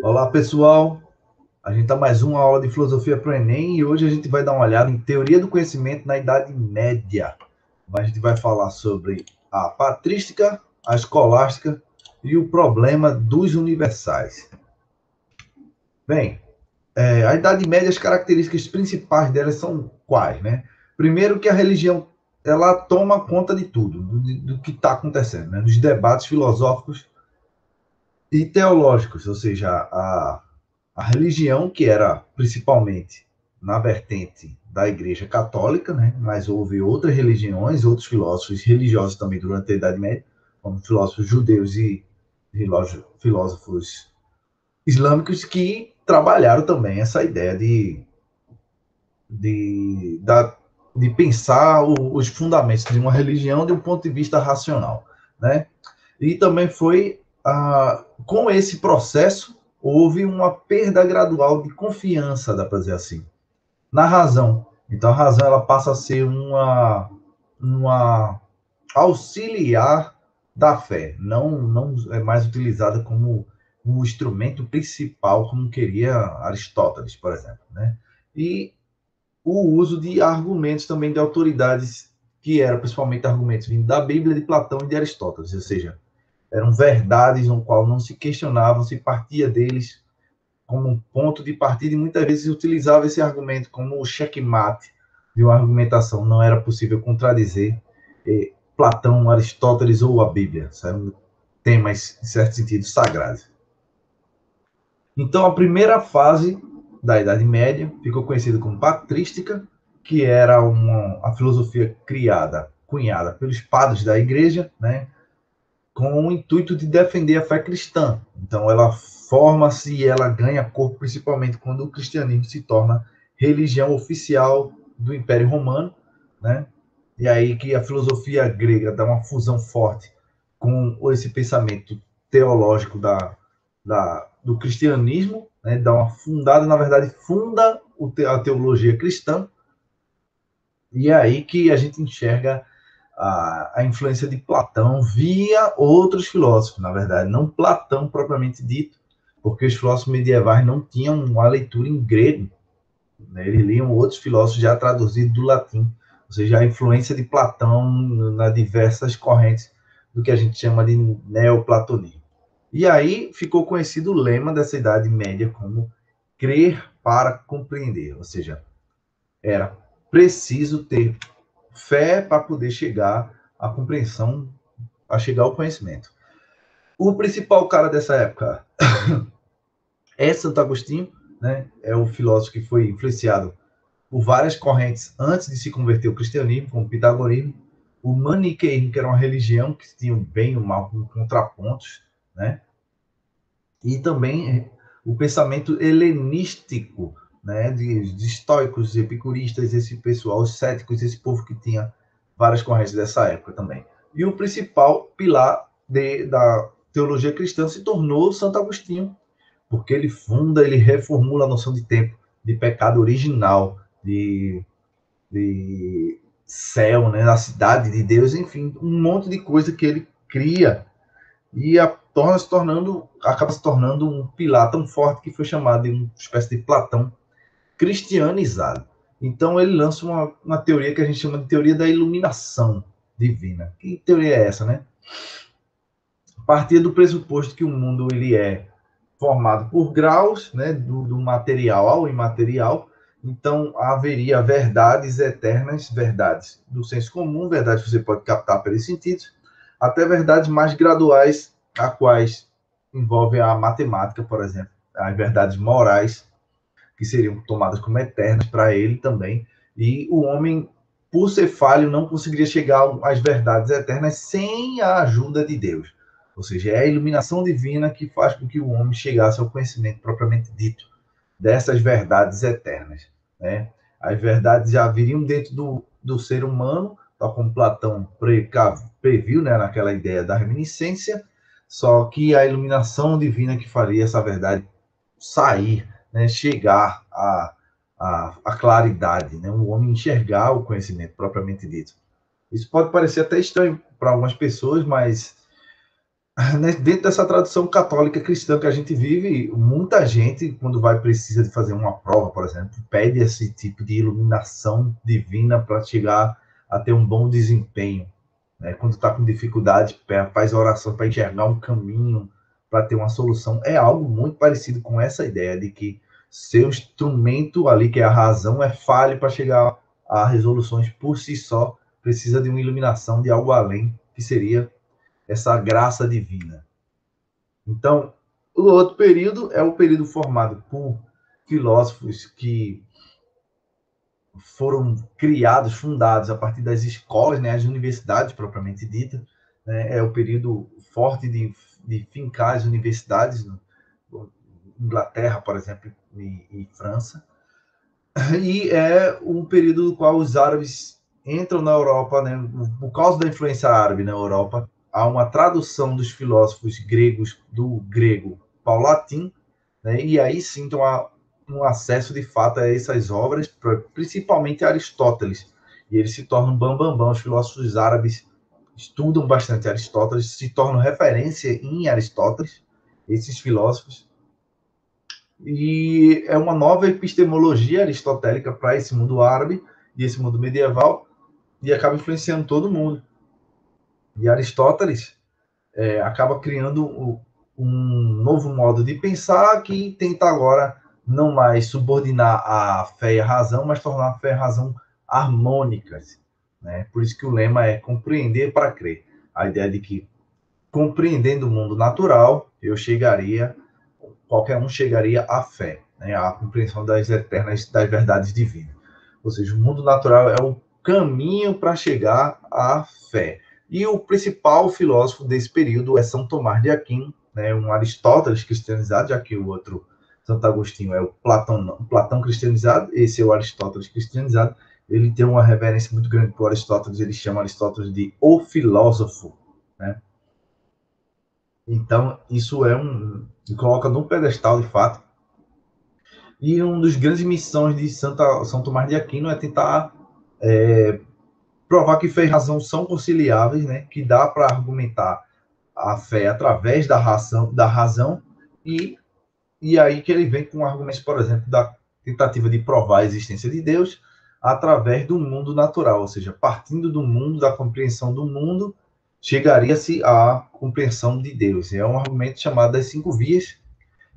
Olá, pessoal. A gente está mais uma aula de filosofia para o Enem e hoje a gente vai dar uma olhada em teoria do conhecimento na Idade Média. A gente vai falar sobre a patrística, a escolástica e o problema dos universais. Bem, a Idade Média, as características principais dela são quais, né? Primeiro que a religião ela toma conta de tudo, do que está acontecendo, né? Dos debates filosóficos e teológicos, ou seja, a religião, que era principalmente na vertente da Igreja Católica, né? Mas houve outras religiões, outros filósofos religiosos também durante a Idade Média, como filósofos judeus e filósofos islâmicos que trabalharam também essa ideia de, da, de pensar os fundamentos de uma religião de um ponto de vista racional, né? E também foi com esse processo houve uma perda gradual de confiança, dá para dizer assim, na razão. Então a razão ela passa a ser uma auxiliar da fé, não é mais utilizada como um instrumento principal, como queria Aristóteles, por exemplo, né? E o uso de argumentos também de autoridades que eram principalmente argumentos vindo da Bíblia, de Platão e de Aristóteles, ou seja, eram verdades no qual não se questionavam, se partia deles como um ponto de partida e muitas vezes utilizava esse argumento como o checkmate de uma argumentação. Não era possível contradizer Platão, Aristóteles ou a Bíblia. São temas, em certo sentido, sagrados. Então, a primeira fase da Idade Média ficou conhecida como patrística, que era a filosofia cunhada pelos padres da igreja, né, com o intuito de defender a fé cristã. Então, ela forma-se e ela ganha corpo principalmente quando o cristianismo se torna religião oficial do Império Romano, né? E aí que a filosofia grega dá uma fusão forte com esse pensamento teológico do cristianismo, né? Dá uma fundada, na verdade, funda a teologia cristã, e é aí que a gente enxerga a influência de Platão via outros filósofos, na verdade, não Platão propriamente dito, porque os filósofos medievais não tinham uma leitura em grego, né? Eles liam outros filósofos já traduzidos do latim, ou seja, a influência de Platão nas diversas correntes do que a gente chama de neoplatonismo. E aí ficou conhecido o lema dessa Idade Média como crer para compreender, ou seja, era preciso ter fé para poder chegar à compreensão, a chegar ao conhecimento. O principal cara dessa época é Santo Agostinho, né? É o filósofo que foi influenciado por várias correntes antes de se converter ao cristianismo, como o pitagorismo, o maniqueísmo, que era uma religião que tinha o bem e o mal como contrapontos, né? E também o pensamento helenístico, né? De estoicos, epicuristas, esse pessoal, os céticos, esse povo que tinha várias correntes dessa época também. E o principal pilar da teologia cristã se tornou Santo Agostinho, porque ele funda, ele reformula a noção de tempo, de pecado original, de céu, né, da cidade de Deus, enfim, um monte de coisa que ele cria e acaba se tornando um pilar tão forte que foi chamado de uma espécie de Platão cristianizado. Então ele lança uma teoria que a gente chama de teoria da iluminação divina. Que teoria é essa, né? A partir do pressuposto que o mundo ele é formado por graus, né, do material ao imaterial. Então, haveria verdades eternas, verdades do senso comum, verdades que você pode captar pelos sentidos, até verdades mais graduais, a quais envolvem a matemática, por exemplo, as verdades morais, que seriam tomadas como eternas para ele também. E o homem, por ser falho, não conseguiria chegar às verdades eternas sem a ajuda de Deus. Ou seja, é a iluminação divina que faz com que o homem chegasse ao conhecimento propriamente dito dessas verdades eternas, né? As verdades já viriam dentro do ser humano, tal como Platão previu, né, naquela ideia da reminiscência, só que a iluminação divina que faria essa verdade sair, né, chegar à claridade, né, o homem enxergar o conhecimento propriamente dito. Isso pode parecer até estranho para algumas pessoas, mas dentro dessa tradição católica cristã que a gente vive, muita gente, quando precisa de fazer uma prova, por exemplo, pede esse tipo de iluminação divina para chegar a ter um bom desempenho. Né? Quando está com dificuldade, faz oração para enxergar um caminho, para ter uma solução. É algo muito parecido com essa ideia de que seu instrumento ali, que é a razão, é falho para chegar a resoluções por si só, precisa de uma iluminação de algo além, que seria essa graça divina. Então, o outro período é o período formado por filósofos que foram criados, fundados a partir das escolas, né, as universidades propriamente dita, né, é o período forte de fincar as universidades, no Inglaterra, por exemplo, e França, e é um período no qual os árabes entram na Europa, né, por causa da influência árabe na Europa, há uma tradução dos filósofos gregos do grego para o latim, né, e aí sim então há um acesso de fato a essas obras, principalmente Aristóteles, e eles se tornam bambambam, os filósofos árabes estudam bastante Aristóteles, se tornam referência em Aristóteles, esses filósofos, e é uma nova epistemologia aristotélica para esse mundo árabe e esse mundo medieval, e acaba influenciando todo mundo. E Aristóteles acaba criando um novo modo de pensar que tenta agora não mais subordinar a fé e a razão, mas tornar a fé e a razão harmônicas. Né? Por isso que o lema é compreender para crer. A ideia de que, compreendendo o mundo natural, qualquer um chegaria à fé, né? À compreensão das eternas, das verdades divinas. Ou seja, o mundo natural é o caminho para chegar à fé. E o principal filósofo desse período é São Tomás de Aquino, né? Um Aristóteles cristianizado, já que o outro Santo Agostinho é o Platão cristianizado, esse é o Aristóteles cristianizado. Ele tem uma reverência muito grande por Aristóteles, ele chama Aristóteles de o filósofo, né? Então, isso coloca no pedestal, de fato. E uma das grandes missões de São Tomás de Aquino é tentar provar que fé e razão são conciliáveis, né? Que dá para argumentar a fé através da razão e aí que ele vem com argumentos, por exemplo, da tentativa de provar a existência de Deus através do mundo natural, ou seja, partindo do mundo, da compreensão do mundo, chegaria-se à compreensão de Deus. É um argumento chamado das 5 vias,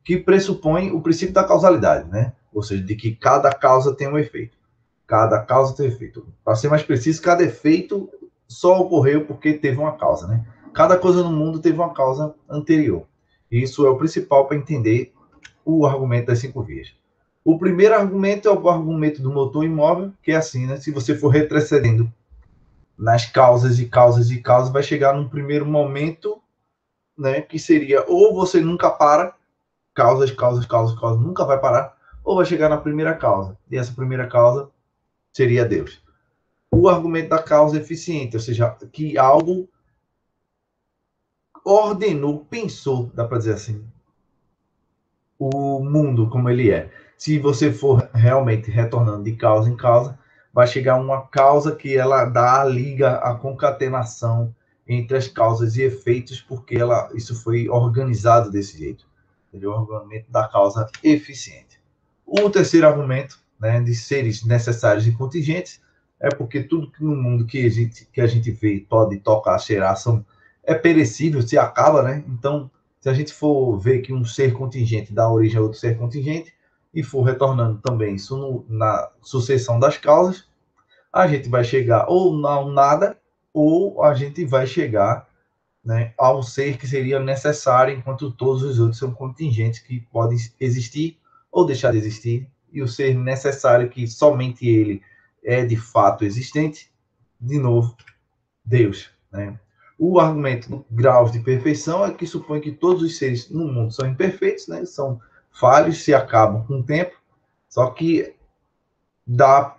que pressupõe o princípio da causalidade, né? Ou seja, de que cada causa tem um efeito. Cada causa tem um efeito. Para ser mais preciso, cada efeito só ocorreu porque teve uma causa, né? Cada coisa no mundo teve uma causa anterior. Isso é o principal para entender o argumento das 5 vias. O primeiro argumento é o argumento do motor imóvel, que é assim, né? Se você for retrocedendo nas causas e causas e causas, vai chegar num primeiro momento, né? Que seria ou você nunca para, causas, causas, causas, causas, nunca vai parar, ou vai chegar na primeira causa. E essa primeira causa seria Deus. O argumento da causa eficiente, ou seja, que algo ordenou, pensou, dá para dizer assim, o mundo como ele é. Se você for realmente retornando de causa em causa, vai chegar uma causa que ela dá a liga, a concatenação entre as causas e efeitos, porque isso foi organizado desse jeito. Entendeu? O argumento da causa eficiente. O terceiro argumento, né, de seres necessários e contingentes, é porque tudo que no mundo que a gente vê, pode tocar, cheirar, é perecível, se acaba, né? Então, se a gente for ver que um ser contingente dá origem a outro ser contingente, e for retornando também isso na sucessão das causas, a gente vai chegar ou ao nada, ou a gente vai chegar, né, ao ser que seria necessário, enquanto todos os outros são contingentes que podem existir ou deixar de existir, e o ser necessário, que somente ele é de fato existente, de novo, Deus. Né? O argumento do grau de perfeição é que supõe que todos os seres no mundo são imperfeitos, né? São falhos, se acabam com o tempo, só que da,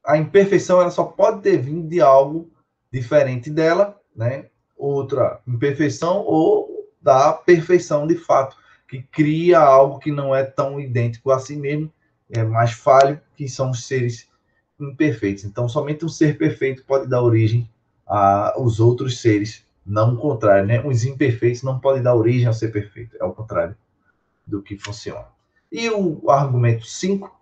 a imperfeição ela só pode ter vindo de algo diferente dela, né? Outra imperfeição ou da perfeição de fato, que cria algo que não é tão idêntico a si mesmo, é mais falho, que são os seres imperfeitos. Então, somente um ser perfeito pode dar origem aos outros seres não o contrário, né? Os imperfeitos não podem dar origem ao ser perfeito, é o contrário do que funciona. E o argumento 5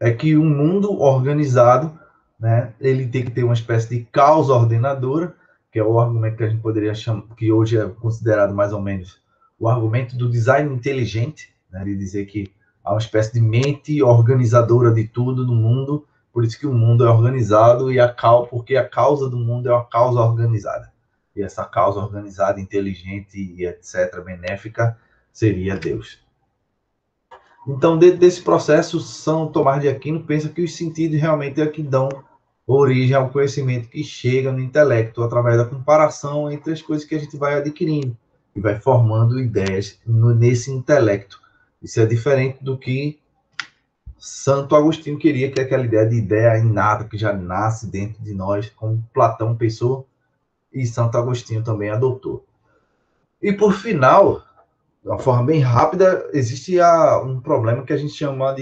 é que um mundo organizado, né, ele tem que ter uma espécie de causa ordenadora, que é o argumento que a gente poderia chamar, que hoje é considerado mais ou menos o argumento do design inteligente, né, de dizer que há uma espécie de mente organizadora de tudo no mundo, por isso que o mundo é organizado e porque a causa do mundo é uma causa organizada. E essa causa organizada, inteligente e etc, benéfica, seria Deus. Então, dentro desse processo, São Tomás de Aquino pensa que os sentidos realmente é que dão origem ao conhecimento que chega no intelecto, através da comparação entre as coisas que a gente vai adquirindo e vai formando ideias nesse intelecto. Isso é diferente do que Santo Agostinho queria, que é aquela ideia de ideia inata que já nasce dentro de nós, como Platão pensou e Santo Agostinho também adotou. E por final, de uma forma bem rápida, existe um problema que a gente chama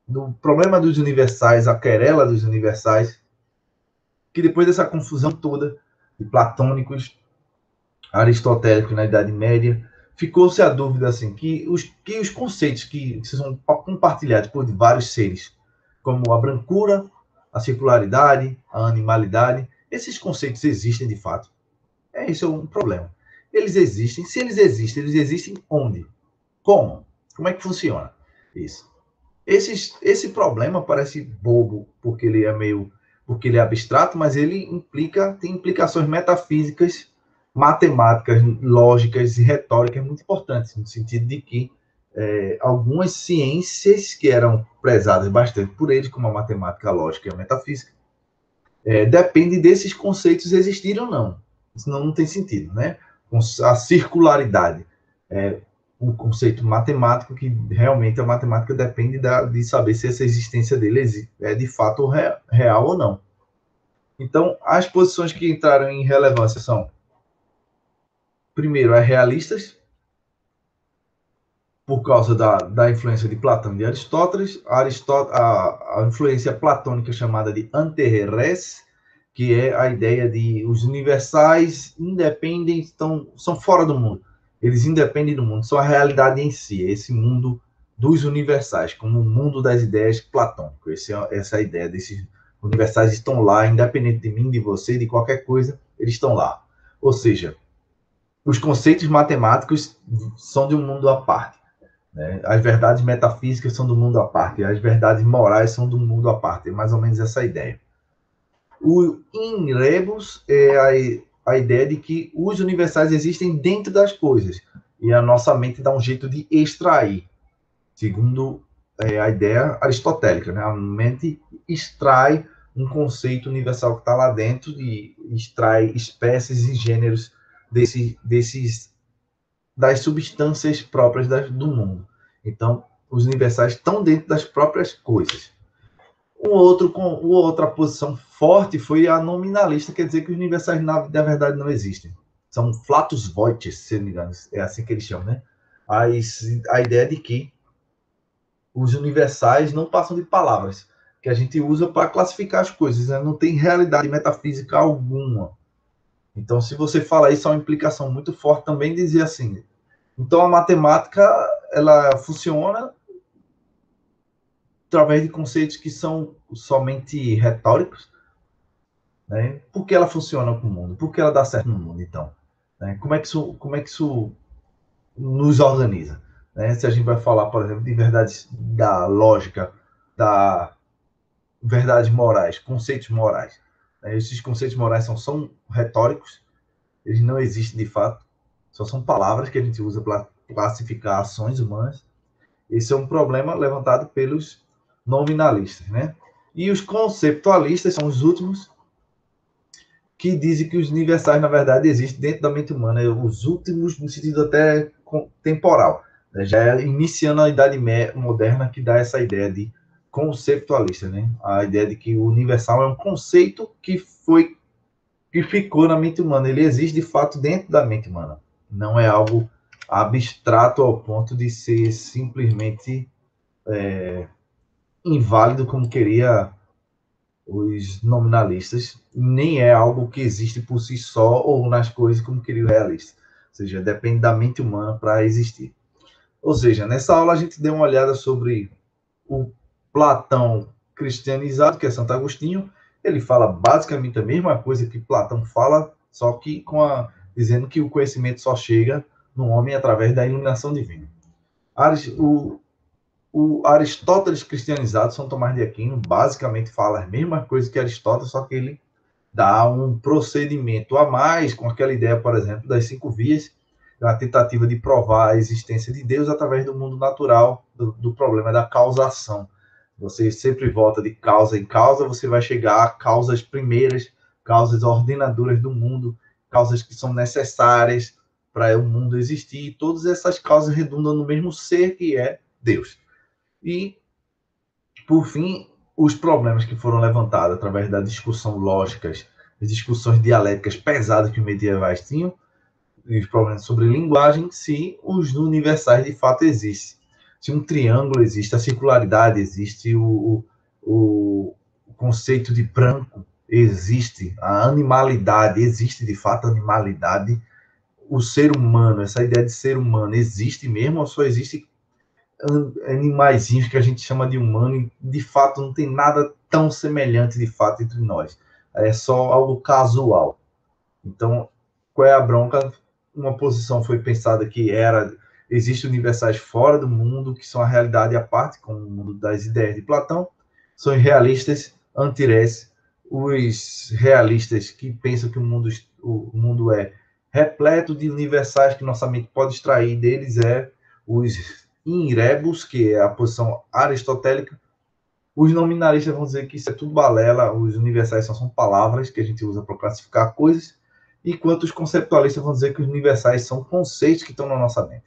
do problema dos universais, a querela dos universais, que depois dessa confusão toda de platônicos, aristotélicos na Idade Média, ficou-se a dúvida assim, que os conceitos que são compartilhados por vários seres, como a brancura, a circularidade, a animalidade, esses conceitos existem de fato? Esse é um problema. Eles existem. Se eles existem onde? Como? Como é que funciona isso? Esse problema parece bobo, porque porque ele é abstrato, mas ele tem implicações metafísicas, matemáticas, lógicas e retóricas muito importantes, no sentido de que algumas ciências que eram prezadas bastante por eles, como a matemática, a lógica e a metafísica, depende desses conceitos existirem ou não. Senão não tem sentido, né? A circularidade é um conceito matemático que realmente a matemática depende de saber se essa existência dele é de fato real ou não. Então, as posições que entraram em relevância são, primeiro, as realistas, por causa da influência de Platão e de Aristóteles, a influência platônica chamada de anterres, que é a ideia de os universais independem, são fora do mundo. Eles independem do mundo, são a realidade em si, esse mundo dos universais, como o mundo das ideias platônico. Essa é a ideia desses universais estão lá, independente de mim, de você, de qualquer coisa, eles estão lá. Ou seja, os conceitos matemáticos são de um mundo à parte. Né? As verdades metafísicas são do mundo à parte, as verdades morais são do mundo à parte. É mais ou menos essa ideia. O in rebus é a ideia de que os universais existem dentro das coisas e a nossa mente dá um jeito de extrair, segundo a ideia aristotélica. Né? A mente extrai um conceito universal que está lá dentro e extrai espécies e gêneros das substâncias próprias do mundo. Então, os universais estão dentro das próprias coisas. Outra posição forte foi a nominalista, quer dizer que os universais na verdade não existem. São flatus voites, se não me engano, é assim que eles chamam, né? A ideia de que os universais não passam de palavras que a gente usa para classificar as coisas, né? Não tem realidade metafísica alguma. Então, se você fala isso, é uma implicação muito forte também dizer assim. Então, a matemática ela funciona através de conceitos que são somente retóricos, né? Por que ela funciona com o mundo? Por que ela dá certo no mundo, então? Né? Como é que isso nos organiza? Né? Se a gente vai falar, por exemplo, de verdades da lógica, da verdades morais, conceitos morais. Né? Esses conceitos morais são retóricos, eles não existem de fato, só são palavras que a gente usa para classificar ações humanas. Esse é um problema levantado pelos nominalistas, né? E os conceptualistas são os últimos que dizem que os universais, na verdade, existem dentro da mente humana, os últimos no sentido até temporal. Né? Já é iniciando a Idade Moderna que dá essa ideia de conceptualista, né? A ideia de que o universal é um conceito que ficou na mente humana, ele existe de fato dentro da mente humana. Não é algo abstrato ao ponto de ser simplesmente inválido como queria os nominalistas, nem é algo que existe por si só ou nas coisas como queria o realista. Ou seja, depende da mente humana para existir. Ou seja, nessa aula a gente deu uma olhada sobre o Platão cristianizado, que é Santo Agostinho. Ele fala basicamente a mesma coisa que Platão fala, só que dizendo que o conhecimento só chega no homem através da iluminação divina. O Aristóteles cristianizado, São Tomás de Aquino, basicamente fala as mesmas coisas que Aristóteles, só que ele dá um procedimento a mais com aquela ideia, por exemplo, das 5 vias, a tentativa de provar a existência de Deus através do mundo natural, do problema da causação. Você sempre volta de causa em causa, você vai chegar a causas primeiras, causas ordenadoras do mundo, causas que são necessárias para o mundo existir, e todas essas causas redundam no mesmo ser que é Deus. E, por fim, os problemas que foram levantados através da discussão lógicas, as discussões dialéticas pesadas que os medievais tinham, e os problemas sobre linguagem, se os universais de fato existem. Se um triângulo existe, a circularidade existe, o conceito de branco existe, a animalidade existe de fato, a animalidade, o ser humano, essa ideia de ser humano existe mesmo ou só existe animaizinhos que a gente chama de humano e de fato não tem nada tão semelhante de fato entre nós. É só algo casual. Então, qual é a bronca? Uma posição foi pensada que existem universais fora do mundo, que são a realidade à parte, como o mundo das ideias de Platão, são realistas, antirés, os realistas que pensam que o mundo é repleto de universais que nossa mente pode extrair deles, os inrebus, que é a posição aristotélica. Os nominalistas vão dizer que isso é tudo balela, os universais são palavras que a gente usa para classificar coisas, enquanto os conceptualistas vão dizer que os universais são conceitos que estão na nossa mente.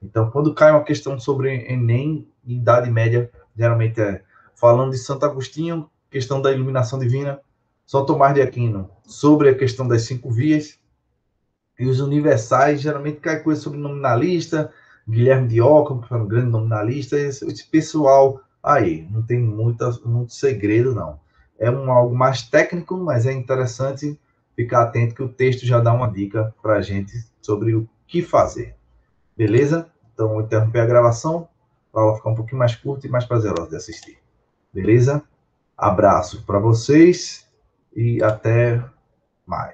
Então, quando cai uma questão sobre Enem, Idade Média, geralmente falando de Santo Agostinho, questão da iluminação divina, São Tomás de Aquino, sobre a questão das 5 vias, e os universais, geralmente cai coisa sobre nominalista, Guilherme de Ockham, que foi um grande nominalista, esse pessoal aí, não tem muito segredo, não. É algo mais técnico, mas é interessante ficar atento que o texto já dá uma dica para a gente sobre o que fazer. Beleza? Então, vou interromper a gravação para ela ficar um pouquinho mais curta e mais prazerosa de assistir. Beleza? Abraço para vocês e até mais.